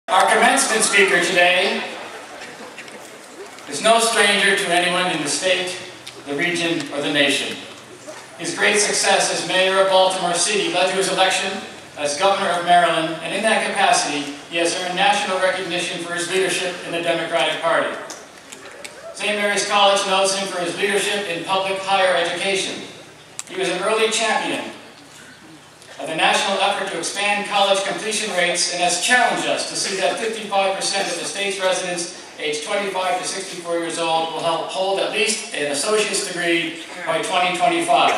Our commencement speaker today is no stranger to anyone in the state, the region, or the nation. His great success as mayor of Baltimore City led to his election as governor of Maryland, and in that capacity, he has earned national recognition for his leadership in the Democratic Party. St. Mary's College knows him for his leadership in public higher education. He was an early champion of the national effort to expand college completion rates and has challenged us to see that 55% of the state's residents aged 25 to 64 years old will hold at least an associate's degree by 2025.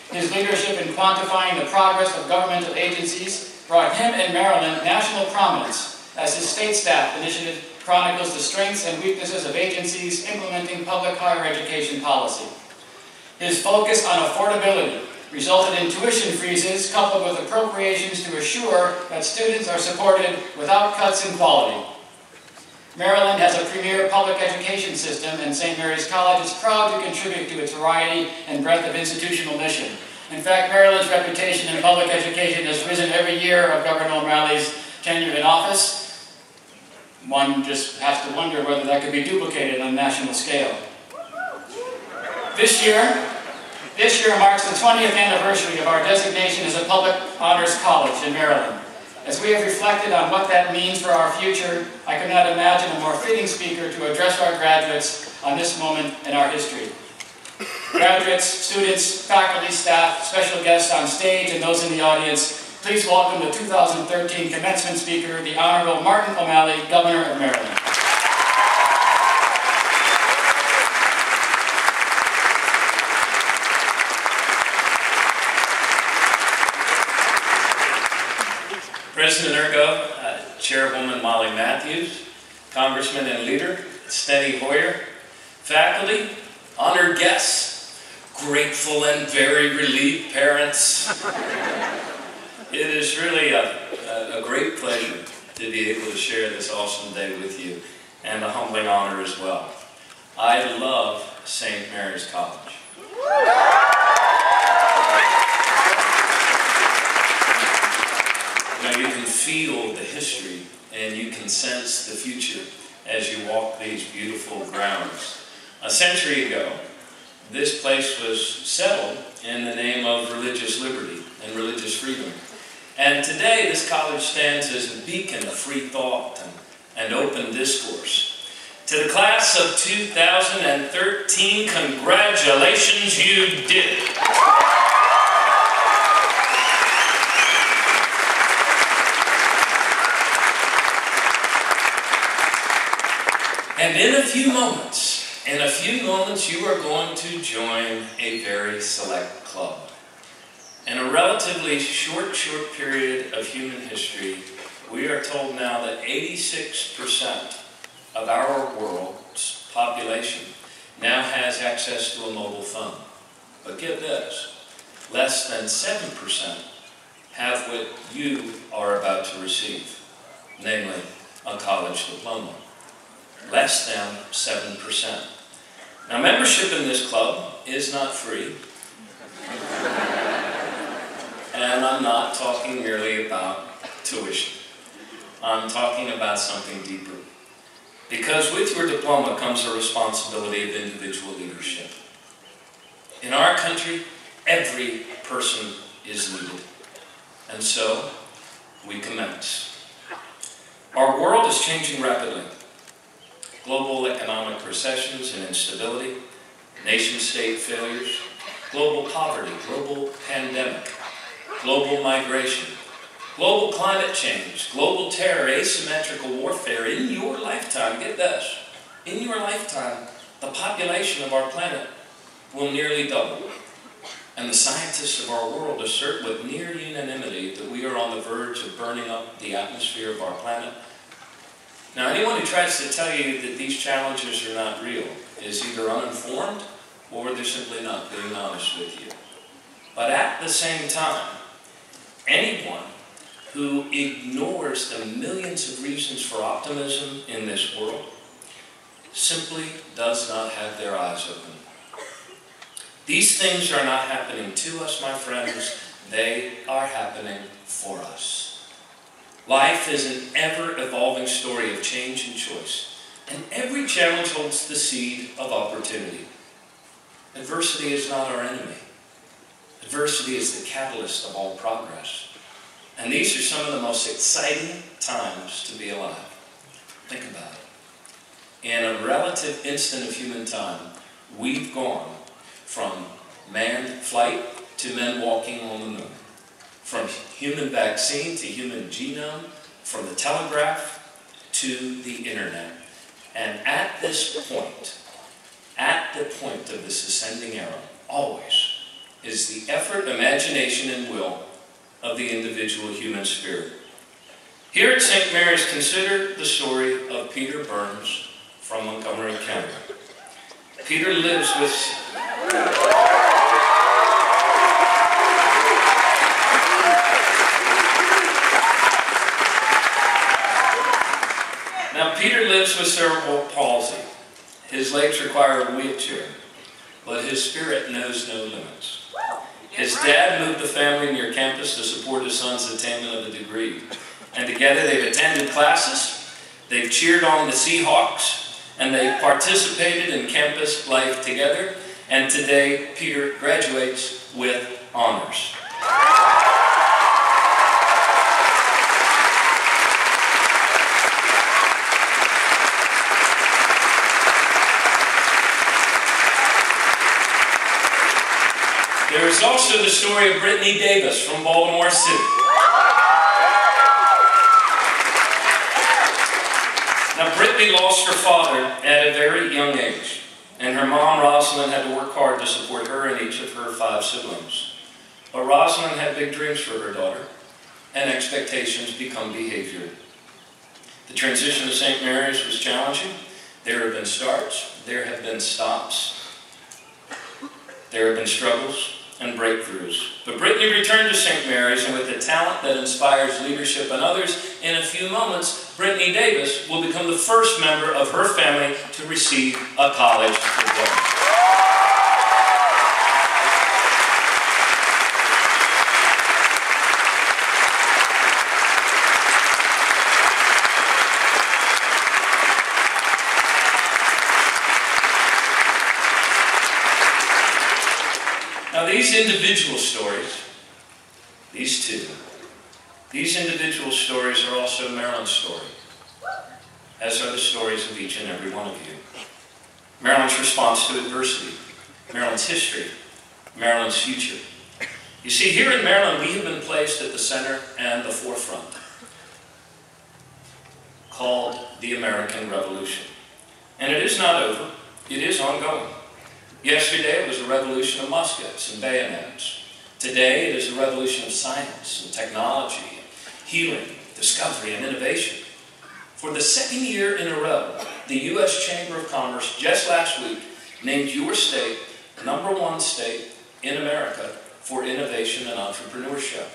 His leadership in quantifying the progress of governmental agencies brought him and Maryland national prominence as his state staff initiative chronicles the strengths and weaknesses of agencies implementing public higher education policy. His focus on affordability resulted in tuition freezes coupled with appropriations to assure that students are supported without cuts in quality. Maryland has a premier public education system, and St. Mary's College is proud to contribute to its variety and breadth of institutional mission. In fact, Maryland's reputation in public education has risen every year of Governor O'Malley's tenure in office. One just has to wonder whether that could be duplicated on a national scale. This year marks the 20th anniversary of our designation as a public honors college in Maryland. As we have reflected on what that means for our future, I could not imagine a more fitting speaker to address our graduates on this moment in our history. Graduates, students, faculty, staff, special guests on stage, and those in the audience, please welcome the 2013 commencement speaker, the Honorable Martin O'Malley, Governor of Maryland. President Ergo, Chairwoman Molly Matthews, Congressman and Leader Steny Hoyer, faculty, honored guests, grateful and very relieved parents. It is really a great pleasure to be able to share this awesome day with you, and a humbling honor as well. I love St. Mary's College. You can feel the history and you can sense the future as you walk these beautiful grounds. A century ago, this place was settled in the name of religious liberty and religious freedom. And today, this college stands as a beacon of free thought and open discourse. To the class of 2013, congratulations, you did it. And in a few moments, you are going to join a very select club. In a relatively short period of human history, we are told now that 86% of our world's population now has access to a mobile phone. But get this, less than 7% have what you are about to receive, namely a college diploma. Less than 7%. Now, membership in this club is not free. And I'm not talking merely about tuition. I'm talking about something deeper. Because with your diploma comes a responsibility of individual leadership. In our country, every person is needed. And so, we commence. Our world is changing rapidly. Global economic recessions and instability, nation-state failures, global poverty, global pandemic, global migration, global climate change, global terror, asymmetrical warfare. In your lifetime, get this, in your lifetime, the population of our planet will nearly double. And the scientists of our world assert with near unanimity that we are on the verge of burning up the atmosphere of our planet. Now, anyone who tries to tell you that these challenges are not real is either uninformed or they're simply not being honest with you. But at the same time, anyone who ignores the millions of reasons for optimism in this world simply does not have their eyes open. These things are not happening to us, my friends. They are happening for us. Life is an ever-evolving story of change and choice, and every challenge holds the seed of opportunity. Adversity is not our enemy. Adversity is the catalyst of all progress. And these are some of the most exciting times to be alive. Think about it. In a relative instant of human time, we've gone from manned flight to men walking on the moon. From human vaccine to human genome, from the telegraph to the internet. And at this point, at the point of this ascending arrow, always, is the effort, imagination, and will of the individual human spirit. Here at St. Mary's, consider the story of Peter Burns from Montgomery County. Peter lives with... Now, Peter lives with cerebral palsy. His legs require a wheelchair, but his spirit knows no limits. His dad moved the family near campus to support his son's attainment of a degree. And together they've attended classes, they've cheered on the Seahawks, and they've participated in campus life together. And today, Peter graduates with honors. There is also the story of Brittany Davis from Baltimore City. Now, Brittany lost her father at a very young age, and her mom, Rosalind, had to work hard to support her and each of her 5 siblings. But Rosalind had big dreams for her daughter, and expectations become behavior. The transition to St. Mary's was challenging. There have been starts, there have been stops, there have been struggles and breakthroughs. But Brittany returned to St. Mary's, and with the talent that inspires leadership in others, in a few moments, Brittany Davis will become the first member of her family to receive a college diploma. Now, these individual stories, these individual stories are also Marilyn's story, as are the stories of each and every one of you. Marilyn's response to adversity, Marilyn's history, Marilyn's future. You see, here in Maryland, we have been placed at the center and the forefront, called the American Revolution. And it is not over, it is ongoing. Yesterday it was a revolution of muskets and bayonets. Today it is a revolution of science and technology, healing, discovery, and innovation. For the second year in a row, the U.S. Chamber of Commerce just last week named your state #1 state in America for innovation and entrepreneurship.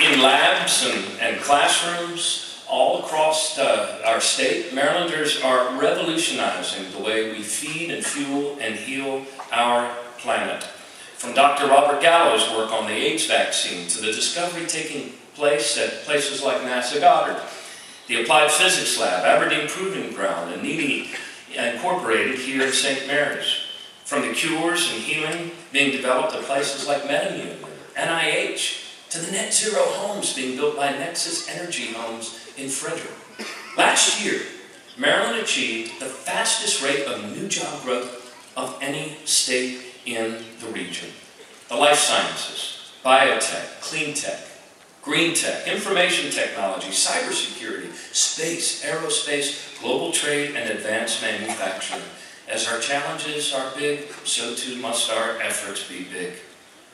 In labs and classrooms, all across our state, Marylanders are revolutionizing the way we feed and fuel and heal our planet. From Dr. Robert Gallo's work on the AIDS vaccine to the discovery taking place at places like NASA Goddard, the Applied Physics Lab, Aberdeen Proving Ground, and NEDI Incorporated here in St. Mary's. From the cures and healing being developed at places like MedImmune, NIH, to the net zero homes being built by Nexus Energy Homes in Frederick. Last year, Maryland achieved the fastest rate of new job growth of any state in the region. The life sciences, biotech, clean tech, green tech, information technology, cybersecurity, space, aerospace, global trade, and advanced manufacturing. As our challenges are big, so too must our efforts be big.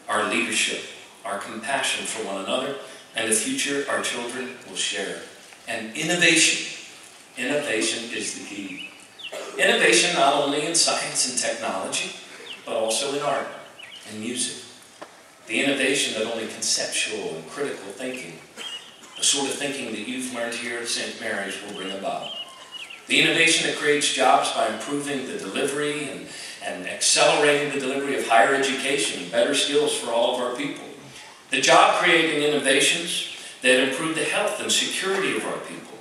Our leadership, our compassion for one another, and the future our children will share. And innovation is the key. Innovation not only in science and technology, but also in art and music. The innovation that only conceptual and critical thinking, the sort of thinking that you've learned here at St. Mary's, will bring about. The innovation that creates jobs by improving the delivery and accelerating the delivery of higher education and better skills for all of our people. The job-creating innovations that improve the health and security of our people.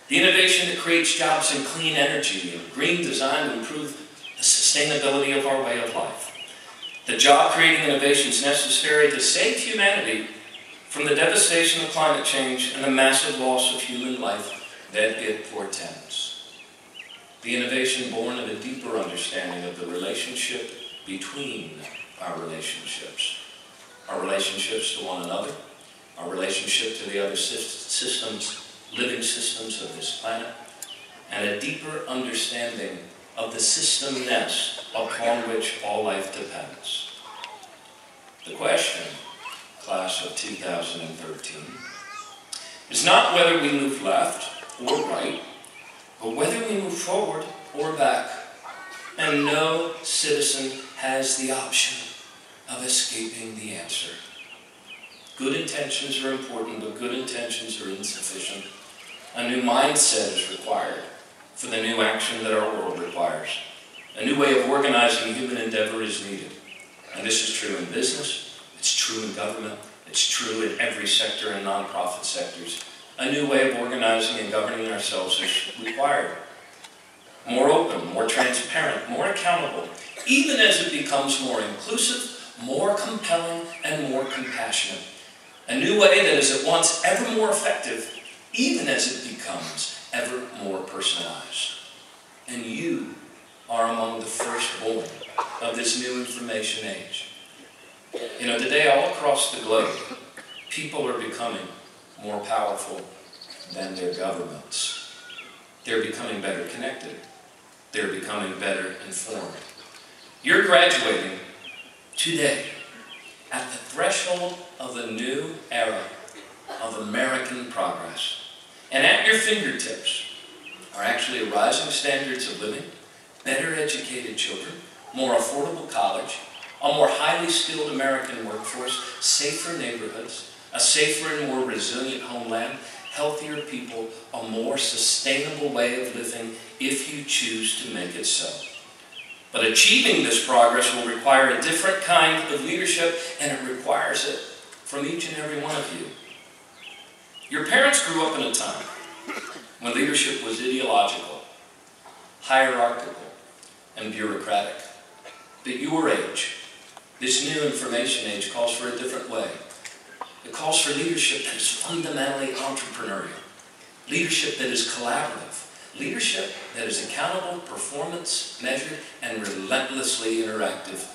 The innovation that creates jobs in clean energy and green design to improve the sustainability of our way of life. The job-creating innovations necessary to save humanity from the devastation of climate change and the massive loss of human life that it portends. The innovation born of a deeper understanding of the relationship between our relationships to one another, our relationship to the other systems, living systems of this planet, and a deeper understanding of the systemness upon which all life depends. The question, class of 2013, is not whether we move left or right, but whether we move forward or back. And no citizen has the option of escaping the answer. Good intentions are important, but good intentions are insufficient. A new mindset is required for the new action that our world requires. A new way of organizing human endeavor is needed. And this is true in business, it's true in government, it's true in every sector and nonprofit sectors. A new way of organizing and governing ourselves is required. More open, more transparent, more accountable, even as it becomes more inclusive, more compelling, and more compassionate. A new way that is at once ever more effective, even as it becomes ever more personalized. And you are among the firstborn of this new information age. You know, today all across the globe, people are becoming more powerful than their governments. They're becoming better connected. They're becoming better informed. You're graduating today at the threshold of a new era of American progress. And at your fingertips are actually rising standards of living, better educated children, more affordable college, a more highly skilled American workforce, safer neighborhoods, a safer and more resilient homeland, healthier people, a more sustainable way of living if you choose to make it so. But achieving this progress will require a different kind of leadership, and it requires it from each and every one of you. Your parents grew up in a time when leadership was ideological, hierarchical, and bureaucratic. But your age, this new information age, calls for a different way. It calls for leadership that is fundamentally entrepreneurial, leadership that is collaborative, leadership that is accountable, performance measured, and relentlessly interactive,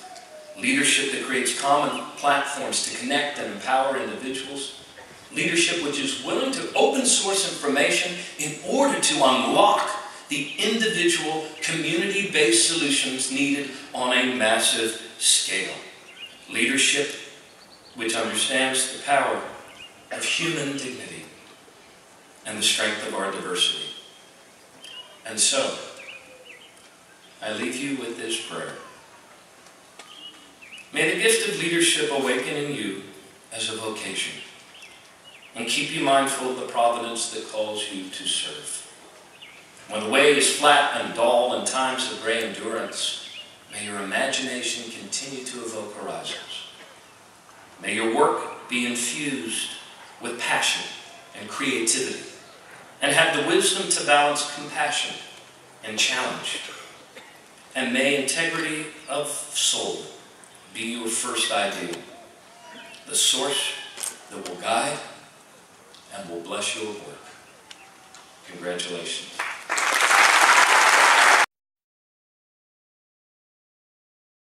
leadership that creates common platforms to connect and empower individuals, leadership which is willing to open source information in order to unlock the individual community-based solutions needed on a massive scale. Leadership which understands the power of human dignity and the strength of our diversity. And so, I leave you with this prayer. May the gift of leadership awaken in you as a vocation, and keep you mindful of the providence that calls you to serve. When the way is flat and dull in times of gray endurance, may your imagination continue to evoke horizons. May your work be infused with passion and creativity, and have the wisdom to balance compassion and challenge. And may integrity of soul be your first ideal, the source that will guide and will bless your work. Congratulations.